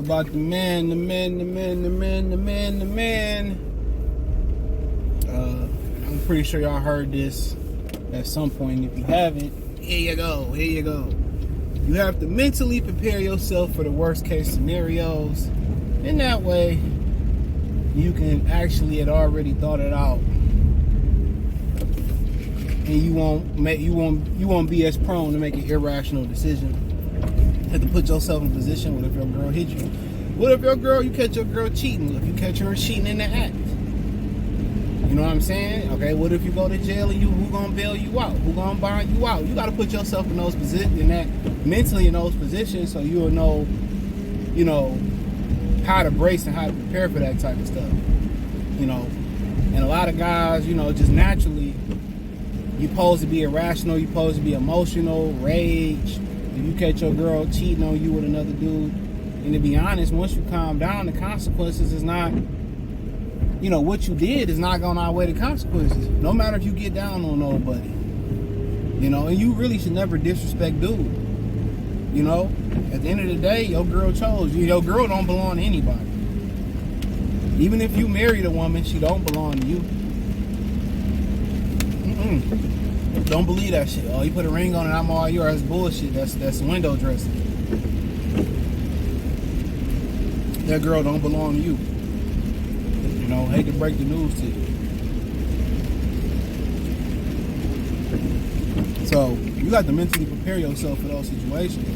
about the man. I'm pretty sure y'all heard this at some point. If you haven't, here you go. You have to mentally prepare yourself for the worst case scenarios. In that way, you can actually had already thought it out, and you won't be as prone to make an irrational decision. You have to put yourself in a position. What if your girl hit you? What if you catch your girl cheating? What if you catch her cheating in the act? You know what I'm saying? Okay, what if you go to jail and who gonna bail you out? Who gonna bond you out? You gotta put yourself in those positions, mentally in those positions, so you'll know, how to brace and how to prepare for that type of stuff. And a lot of guys, just naturally, you're supposed to be irrational, you're supposed to be emotional, rage. If you catch your girl cheating on you with another dude, and to be honest, once you calm down, the consequences is not, what you did is not going to outweigh the consequences. No matter if you get down on nobody. And you really should never disrespect dude. At the end of the day, your girl chose you. Your girl don't belong to anybody. Even if you married a woman, she don't belong to you. Don't believe that shit. Oh, you put a ring on it, I'm all yours. That's bullshit. That's window dressing. That girl don't belong to you. Hate to break the news to you. So you got to mentally prepare yourself for those situations.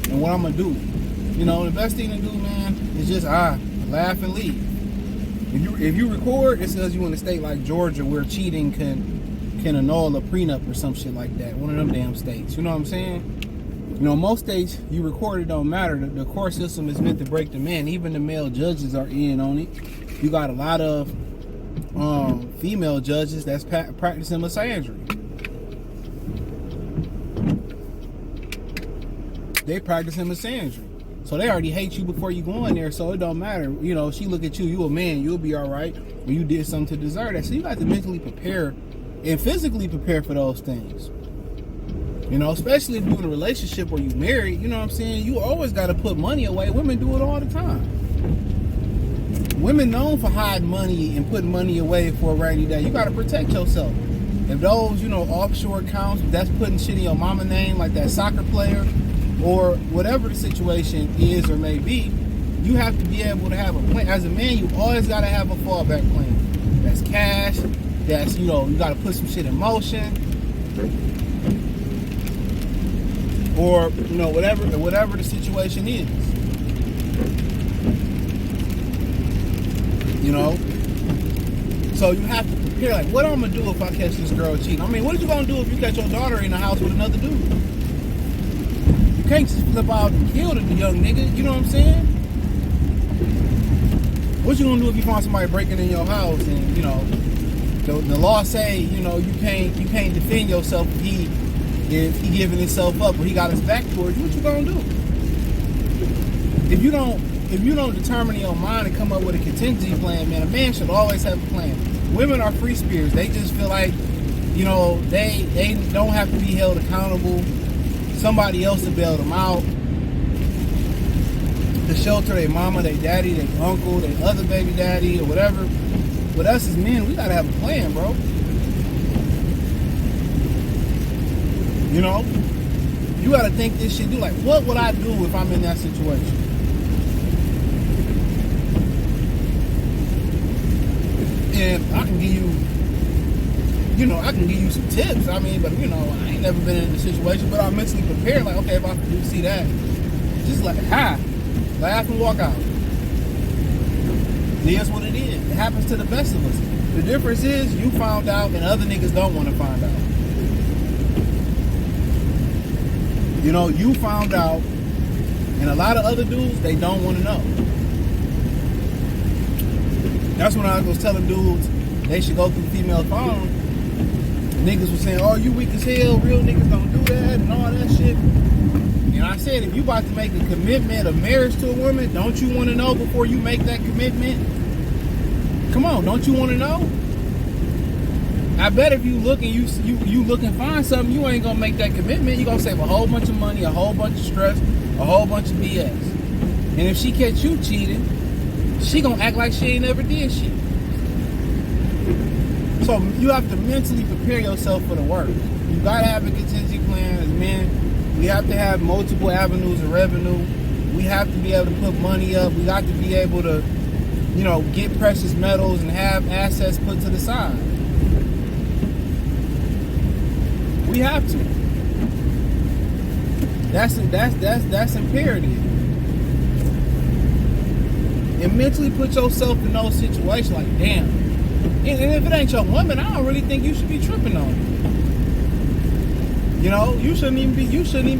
And what I'm gonna do, the best thing to do, man, is just laugh and leave. If you record, it says you in a state like Georgia where cheating can annul a prenup or some shit like that. One of them damn states. You know what I'm saying? Most states you record it don't matter. The court system is meant to break the man. Even the male judges are in on it. You got a lot of female judges that's practicing misandry. They practicing misandry. So they already hate you before you go in there, so it don't matter. She look at you, you a man, you'll be all right. Or you did something to deserve that. So you got to mentally prepare and physically prepare for those things. Especially if you're in a relationship where you married, you know what I'm saying? You always got to put money away. Women do it all the time. Women known for hiding money and putting money away for a rainy day. You got to protect yourself. If those, offshore accounts, that's putting shit in your mama name, like that soccer player, or whatever the situation is or may be, you have to be able to have a plan. As a man, you always got to have a fallback plan. That's cash. That's, you got to put some shit in motion. Or, whatever the situation is. So you have to prepare, like, what I'm going to do if I catch this girl cheating? I mean, what are you going to do if you catch your daughter in the house with another dude? You can't just flip out and kill the young nigga, you know what I'm saying? What you going to do if you find somebody breaking in your house and, the law say, you can't defend yourself if he giving himself up or he got his back towards you? What you going to do? If you don't determine in your mind and come up with a contingency plan, man, a man should always have a plan. Women are free spirits. They just feel like, they don't have to be held accountable. Somebody else to bail them out. To shelter their mama, their daddy, their uncle, their other baby daddy, or whatever. But us as men, we gotta have a plan, bro. You gotta think this shit. Like, what would I do if I'm in that situation? And I can give you, some tips. I mean, but I ain't never been in a situation, but I'm mentally prepared. Like, okay, if I do see that, just like, laugh and walk out. It is what it is. It happens to the best of us. The difference is you found out and other niggas don't want to find out. You found out, and a lot of other dudes, they don't want to know. That's when I was telling dudes they should go through female phone. Niggas was saying, oh, you weak as hell, real niggas don't do that, and all that shit. And I said, if you about to make a commitment of marriage to a woman, don't you want to know before you make that commitment? Come on, don't you want to know? I bet if you look and you look and find something, you ain't gonna make that commitment. You gonna save a whole bunch of money, a whole bunch of stress, a whole bunch of BS. And if she catch you cheating, she gonna act like she ain't never did shit. So you have to mentally prepare yourself for the work. You gotta have a contingency plan. As men, we have to have multiple avenues of revenue. We have to be able to put money up. We got to be able to, get precious metals and have assets put to the side. We have to. That's imperative. And mentally put yourself in those situations like, damn. And if it ain't your woman, I don't really think you should be tripping on it. You shouldn't even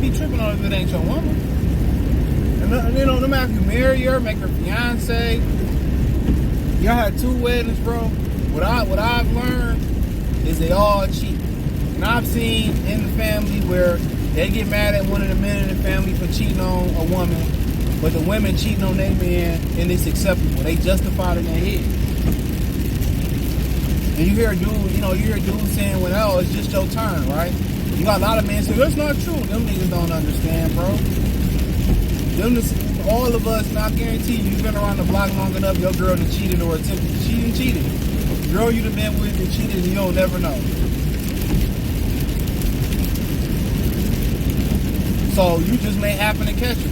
be tripping on it if it ain't your woman. And no matter if you marry her, make her fiance, y'all had 2 weddings, bro. What I've learned is they all cheat. And I've seen in the family where they get mad at one of the men in the family for cheating on a woman, but the women cheating on their man, and it's acceptable. They justify it in their head. And you hear a dude saying, well, it's just your turn, right? You got a lot of men say, that's not true. Them niggas don't understand, bro. All of us, and I guarantee you've been around the block long enough, your girl done cheated or attempted to cheat and cheated. The girl you done been with and cheated and you'll never know. So you just may happen to catch her.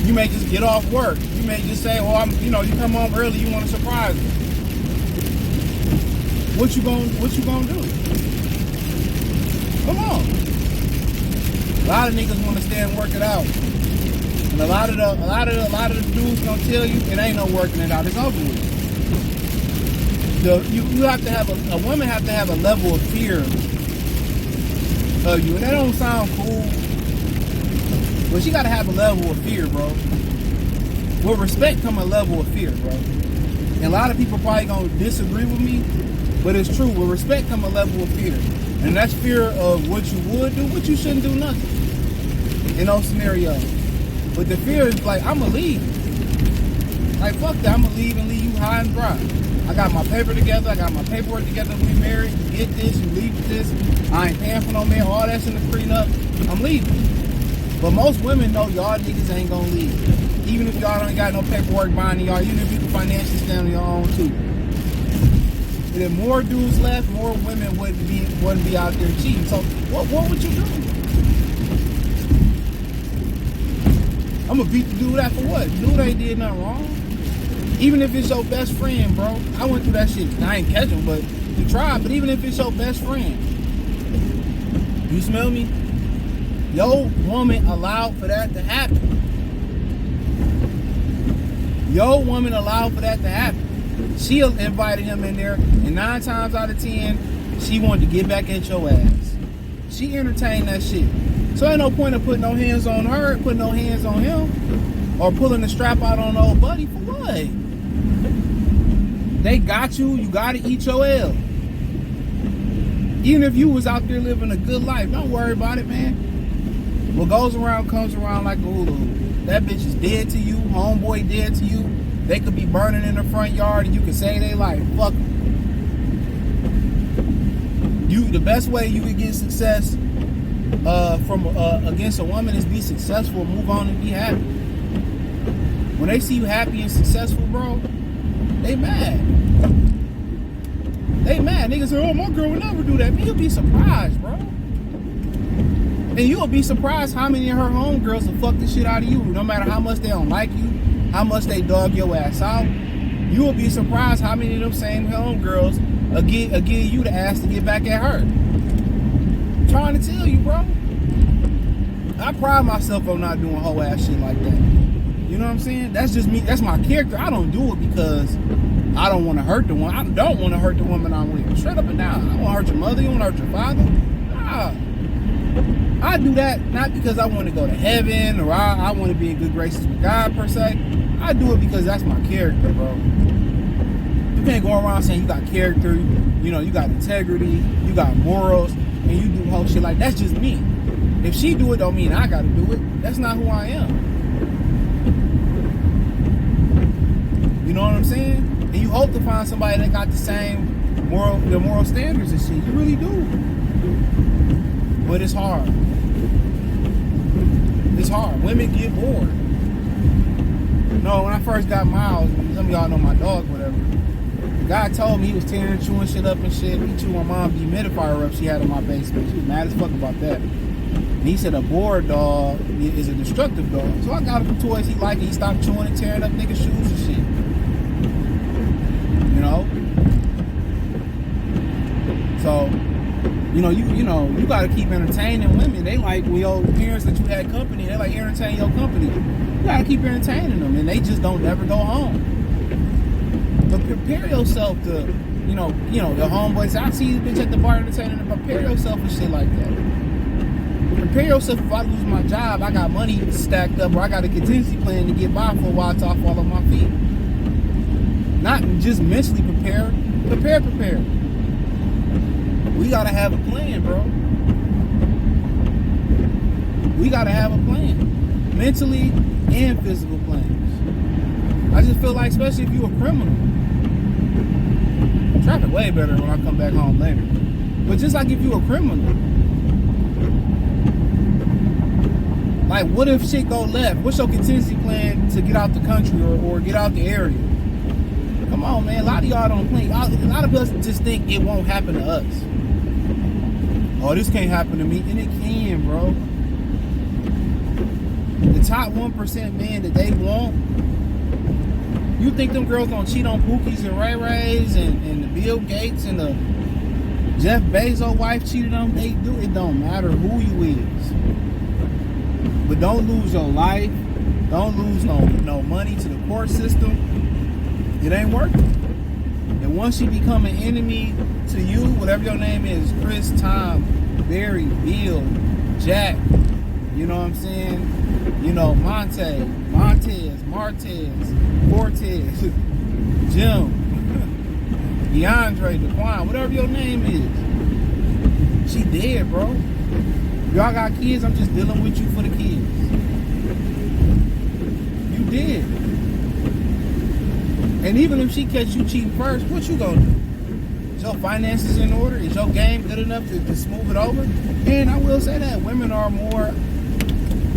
You may just get off work. You may just say, well, you come home early, you want to surprise me. What you gonna do? Come on. A lot of niggas want to stay and work it out. And a lot of the dudes gonna tell you it ain't no working it out, it's over with. You have to have a woman have to have a level of fear of you. And that don't sound cool. But she gotta have a level of fear, bro. With respect come a level of fear, bro. And a lot of people probably gonna disagree with me, but it's true. With respect come a level of fear. And that's fear of what you would do, what you shouldn't do nothing. In those scenarios. But the fear is like, I'ma leave. Like, fuck that, I'ma leave and leave you high and dry. I got my paper together, I got my paperwork together, we married, you get this, you leave with this, I ain't paying for no man, all that's in the prenup, I'm leaving. But most women know y'all niggas ain't gonna leave. Even if y'all don't got no paperwork binding y'all, even if you can financially stand on your own too. And if more dudes left, more women wouldn't be out there cheating. So what would you do? I'm gonna beat the dude out for what? Dude ain't did nothing wrong. Even if it's your best friend, bro. I went through that shit. I ain't catch him, but you tried. But even if it's your best friend, you smell me? Your woman allowed for that to happen. Your woman allowed for that to happen. She invited him in there, and 9 times out of 10, she wanted to get back at your ass. She entertained that shit. So ain't no point of putting no hands on her, putting no hands on him, or pulling the strap out on the old buddy for what? They got you, you gotta eat your L. Even if you was out there living a good life, don't worry about it, man. What goes around comes around like a hula hoop. That bitch is dead to you, homeboy dead to you. They could be burning in the front yard and you can save their life. Fuck them. The best way you could get success from against a woman is be successful, move on and be happy. When they see you happy and successful, bro, they mad. They mad. Niggas say, oh, my girl would never do that. Man, you'll be surprised, bro. And you'll be surprised how many of her homegirls will fuck the shit out of you. No matter how much they don't like you, how much they dog your ass out. You will be surprised how many of them same homegirls will give you the ass to get back at her. I'm trying to tell you, bro. I pride myself on not doing whole ass shit like that. You know what I'm saying? That's just me. That's my character. I don't do it because I don't want to hurt the one. I don't want to hurt the woman I'm with. Straight up and down. I don't want to hurt your mother. You want to hurt your father? Nah. I do that not because I want to go to heaven or I want to be in good graces with God per se. I do it because that's my character, bro. You can't go around saying you got character, you got integrity, you got morals, and you do whole shit like that's just me. If she do it, don't mean I gotta do it. That's not who I am. You know what I'm saying? And you hope to find somebody that got the same moral standards and shit. You really do. But it's hard. It's hard. Women get bored. No, when I first got Miles, some of y'all know my dog, whatever. The guy told me he was tearing, chewing shit up and shit. He chewed my mom's dehumidifier up she had in my basement. She was mad as fuck about that. And he said a bored dog is a destructive dog. So I got him some toys he liked. He stopped chewing and tearing up niggas' shoes and shit. You know? So, you gotta keep entertaining women. They like when your parents that you had company, they like entertain your company. You gotta keep entertaining them, and they just don't never go home. But prepare yourself to, your homeboys. I see this bitch at the bar entertaining them. Prepare yourself for shit like that. Prepare yourself if I lose my job, I got money stacked up, or I got a contingency plan to get by for a while till I fall on my feet. Not just mentally prepare. Prepare. We gotta have a plan, bro. We gotta have a plan. Mentally and physical plans. I just feel like, especially if you're a criminal, traffic way better when I come back home later. But just like if you're a criminal, like what if shit go left? What's your contingency plan to get out the country or get out the area? Come on, man. A lot of y'all don't think. A lot of us just think it won't happen to us. Oh, this can't happen to me. And it can, bro. The top 1% man that they want, you think them girls gonna cheat on Pookies and Ray Rays and the Bill Gates and the Jeff Bezos wife cheated on them? They do. It don't matter who you is. But don't lose your life. Don't lose no money to the court system. It ain't working. And once you become an enemy to you, whatever your name is, Chris, Tom, Barry, Bill, Jack, you know what I'm saying? Montez, Martez, Cortez, Jim, DeAndre, Daquan, whatever your name is. She dead, bro. Y'all got kids, I'm just dealing with you for the kids. You dead. And even if she catch you cheating first, what you gonna do? Is your finances in order? Is your game good enough to smooth it over? And I will say that women are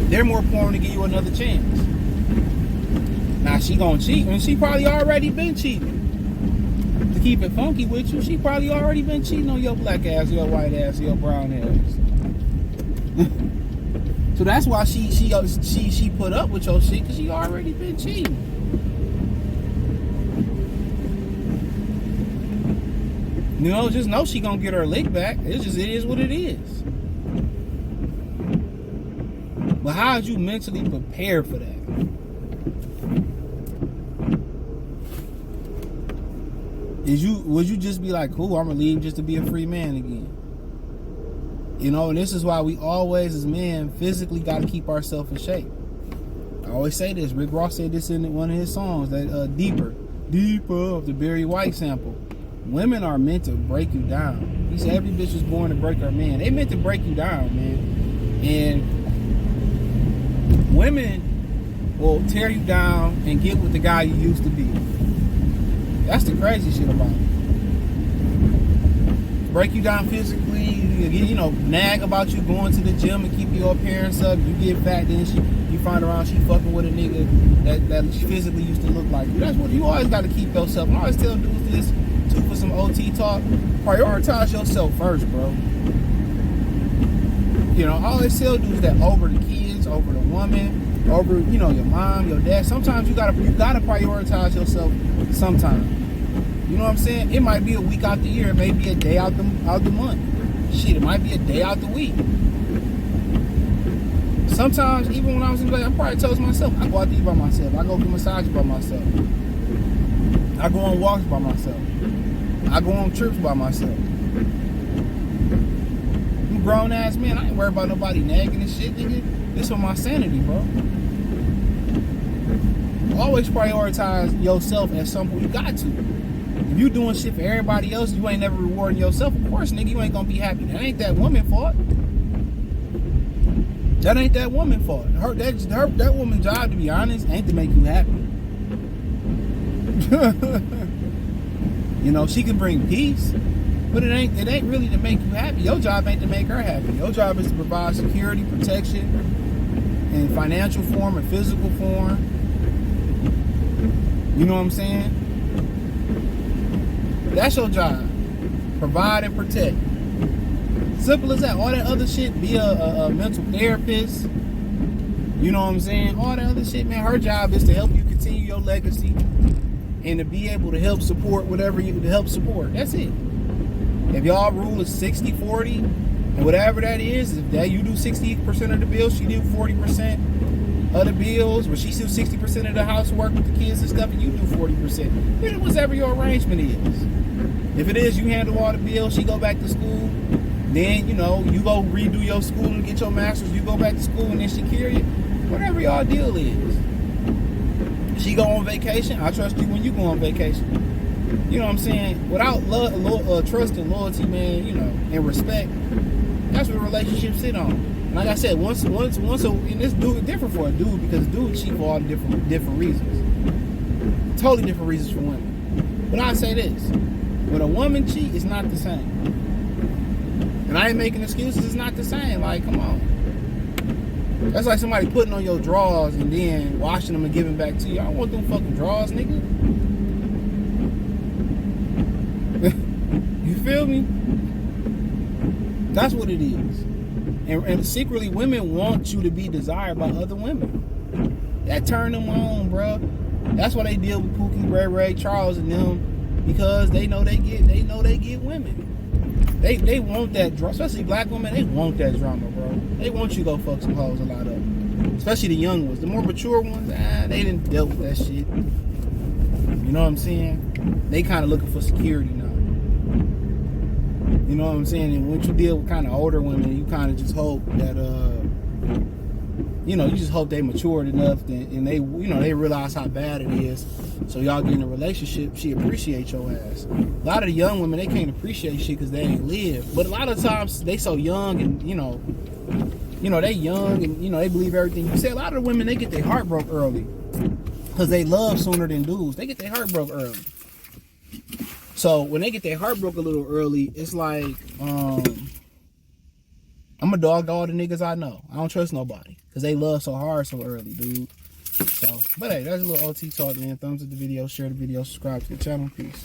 they're more prone to give you another chance. Now she gonna cheat, and she probably already been cheating. To keep it funky with you, she probably already been cheating on your black ass, your white ass, your brown ass. So that's why she put up with your shit, because she already been cheating. Just know she gonna get her lick back. It is what it is. But how did you mentally prepare for that? Would you just be like, cool, I'm gonna leave just to be a free man again? And this is why we always, as men, physically gotta keep ourselves in shape. I always say this. Rick Ross said this in one of his songs, that Deeper of the Barry White sample. Women are meant to break you down. He said every bitch was born to break her man. They meant to break you down, man. And women will tear you down and get with the guy you used to be. That's the crazy shit about it. Break you down physically, nag about you going to the gym and keep your appearance up. You get fat, then you find around she fucking with a nigga that physically used to look like you. That's what you always got to keep yourself. I always tell dudes this too, for some OT talk. Prioritize yourself first, bro. I always tell dudes that over the kids, over the woman, over your mom, your dad. Sometimes you gotta prioritize yourself. Sometimes, you know what I'm saying? It might be a week out the year. It may be a day out the month. Shit, it might be a day out the week. Sometimes, even when I was in the I probably told myself, I go out to eat by myself. I go get massages by myself. I go on walks by myself. I go on trips by myself. I'm a grown ass man. I ain't worried about nobody nagging and shit, nigga. This for my sanity, bro. Always prioritize yourself at some point. You got to. If you doing shit for everybody else, you ain't never rewarding yourself. Of course, nigga, you ain't gonna be happy. That ain't that woman's fault. That ain't that woman's fault. That woman's job, to be honest, ain't to make you happy. She can bring peace, but it ain't really to make you happy. Your job ain't to make her happy. Your job is to provide security, protection, in financial form and physical form. You know what I'm saying? That's your job. Provide and protect. Simple as that. All that other shit, be a mental therapist. You know what I'm saying? All that other shit, man. Her job is to help you continue your legacy and to be able to help support whatever you to help support. That's it. If y'all rule is 60-40, and whatever that is, if that you do 60% of the bills, she do 40% of the bills, or she do 60% of the housework with the kids and stuff, and you do 40%. Then whatever your arrangement is. If it is you handle all the bills, she go back to school, then, you know, you go redo your school and get your master's, you go back to school and then she carry it. Whatever y'all deal is. She go on vacation, I trust you when you go on vacation. You know what I'm saying? Without trust and loyalty, man, you know, and respect, that's what relationships sit on. And like I said, and this dude different for a dude, because dudes cheat for all different reasons. Totally different reasons for women. But I say this, when a woman cheat, it's not the same. And I ain't making excuses, it's not the same. Like, come on. That's like somebody putting on your drawers and then washing them and giving back to you. I don't want them fucking drawers, nigga. You feel me? That's what it is. And secretly, women want you to be desired by other women. That turn them on, bro. That's why they deal with Pookie, Ray Charles, and them, because they know they get women. They want that drama, especially black women. They want that drama, bro. They want you to go fuck some hoes, a lot of them. Especially the young ones. The more mature ones, they didn't deal with that shit. You know what I'm saying? They kind of looking for security now. You know what I'm saying? And once you deal with kind of older women, you kind of just hope that, you know, you just hope they matured enough and they, you know, they realize how bad it is. So y'all get in a relationship, she appreciates your ass. A lot of the young women, they can't appreciate shit because they ain't lived. But a lot of times they so young and, you know, they young and, you know, they believe everything you say. A lot of the women, they get their heart broke early because they love sooner than dudes. They get their heart broke early. So when they get their heart broke a little early, it's like, I'm a dog to all the niggas I know. I don't trust nobody because they love so hard so early, dude. So, but hey, that's a little OT talk, man. Thumbs up the video, share the video, subscribe to the channel. Peace.